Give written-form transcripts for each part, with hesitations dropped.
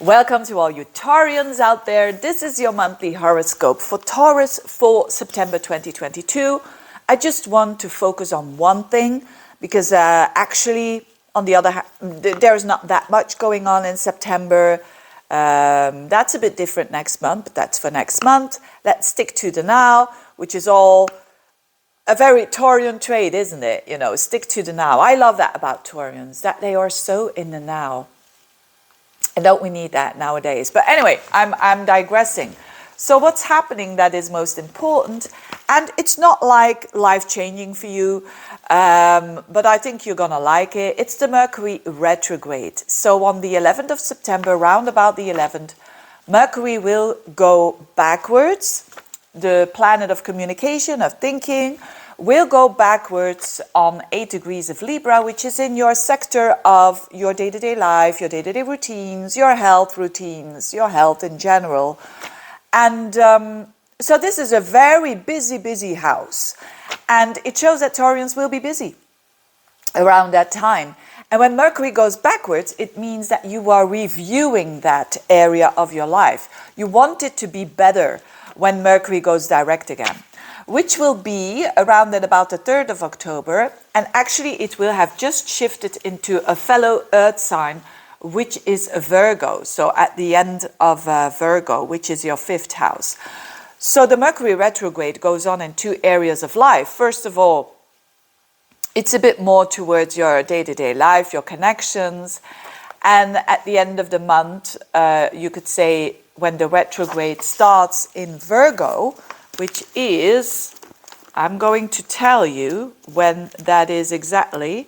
Welcome to all you Taurians out there. This is your monthly horoscope for Taurus for September 2022. I just want to focus on one thing because actually, on the other hand, there's not that much going on in September. That's a bit different next month, but that's for next month. Let's stick to the now, which is all a very Taurian trait, isn't it? You know, stick to the now. I love that about Taurians, that they are so in the now. And don't we need that nowadays? But anyway, I'm digressing. So what's happening that is most important, and it's not like life-changing for you, but I think you're gonna like it. It's the Mercury retrograde. So on the 11th of September, round about the 11th, Mercury will go backwards. The planet of communication, of thinking, will go backwards on 8 degrees of Libra, which is in your sector of your day-to-day life, your day-to-day routines, your health routines, your health in general. And so this is a very busy house. And it shows that Taurians will be busy around that time. And when Mercury goes backwards, it means that you are reviewing that area of your life. You want it to be better when Mercury goes direct again, which will be around at about the 3rd of October. And actually it will have just shifted into a fellow earth sign, which is Virgo. So at the end of Virgo, which is your 5th house. So the Mercury retrograde goes on in 2 areas of life. First of all, it's a bit more towards your day-to-day life, your connections. And at the end of the month, you could say when the retrograde starts in Virgo, which is, I'm going to tell you when that is exactly.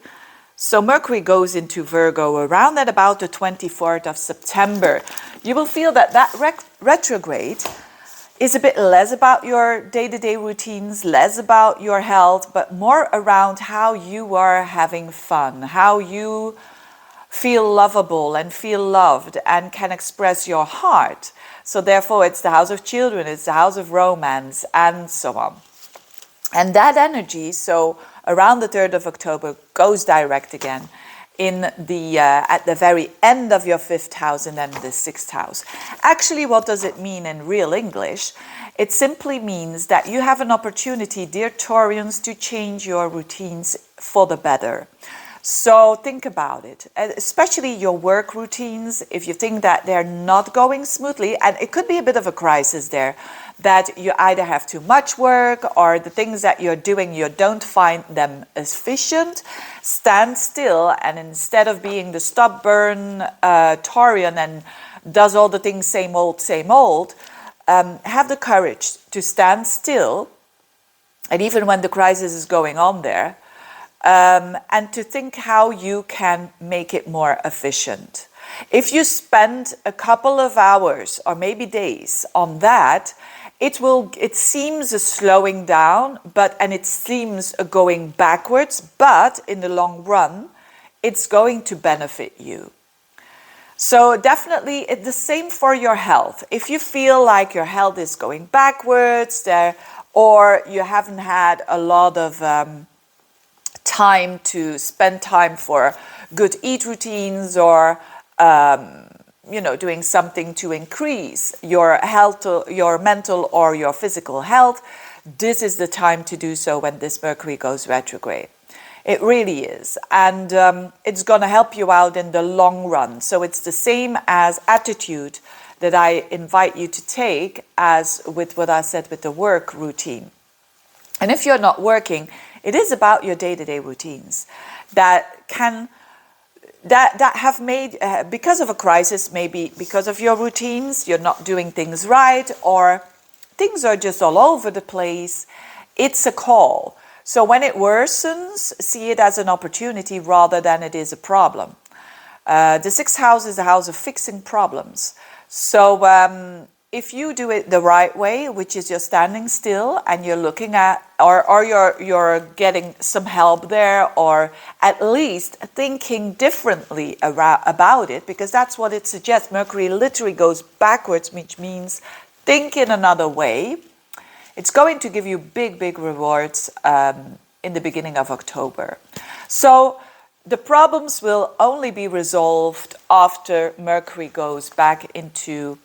So Mercury goes into Virgo around at about the 24th of September. You will feel that that retrograde is a bit less about your day-to-day routines, less about your health, but more around how you are having fun, how you feel lovable and feel loved and can express your heart. So therefore it's the house of children, it's the house of romance, and so on. And that energy, so around the 3rd of October, goes direct again in the at the very end of your 5th house and then the 6th house. Actually, what does it mean in real English? It simply means that you have an opportunity, dear Taurians, to change your routines for the better. So think about it, especially your work routines. If you think that they're not going smoothly, and it could be a bit of a crisis there, that you either have too much work or the things that you're doing, you don't find them efficient, stand still, and instead of being the stubborn Taurian and does all the things same old, have the courage to stand still, and even when the crisis is going on there, and to think how you can make it more efficient. If you spend a couple of hours or maybe days on that, it seems a slowing down, and it seems a going backwards, but in the long run, it's going to benefit you. So definitely it's the same for your health. If you feel like your health is going backwards there, or you haven't had a lot of time to spend time for good eat routines or doing something to increase your health, your mental or your physical health, this is the time to do so when this Mercury goes retrograde. It really is. And it's going to help you out in the long run. So it's the same as attitude that I invite you to take as with what I said with the work routine. And if you're not working, it is about your day-to-day routines that have made, because of a crisis, maybe because of your routines, you're not doing things right, or things are just all over the place. It's a call. So when it worsens, see it as an opportunity rather than it is a problem. The 6th house is the house of fixing problems. So if you do it the right way, which is you're standing still and you're looking at, or you're getting some help there, or at least thinking differently about it, because that's what it suggests. Mercury literally goes backwards, which means think in another way. It's going to give you big rewards in the beginning of October. So the problems will only be resolved after Mercury goes back into,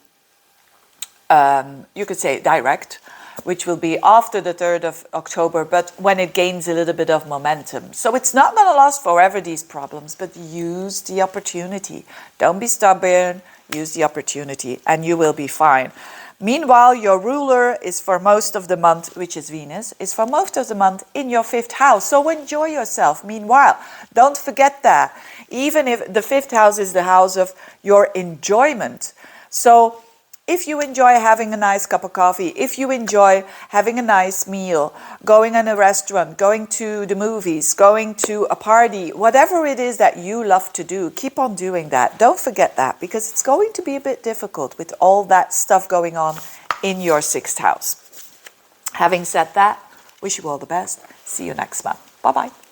you could say, direct, which will be after the 3rd of October, but when it gains a little bit of momentum. So it's not going to last forever, these problems, but use the opportunity. Don't be stubborn, use the opportunity, and you will be fine. Meanwhile, your ruler is for most of the month, which is Venus, is for most of the month in your 5th house. So enjoy yourself. Meanwhile, don't forget that. Even if the 5th house is the house of your enjoyment. So if you enjoy having a nice cup of coffee, if you enjoy having a nice meal, going in a restaurant, going to the movies, going to a party, whatever it is that you love to do, keep on doing that. Don't forget that, because it's going to be a bit difficult with all that stuff going on in your 6th house. Having said that, wish you all the best. See you next month. Bye-bye.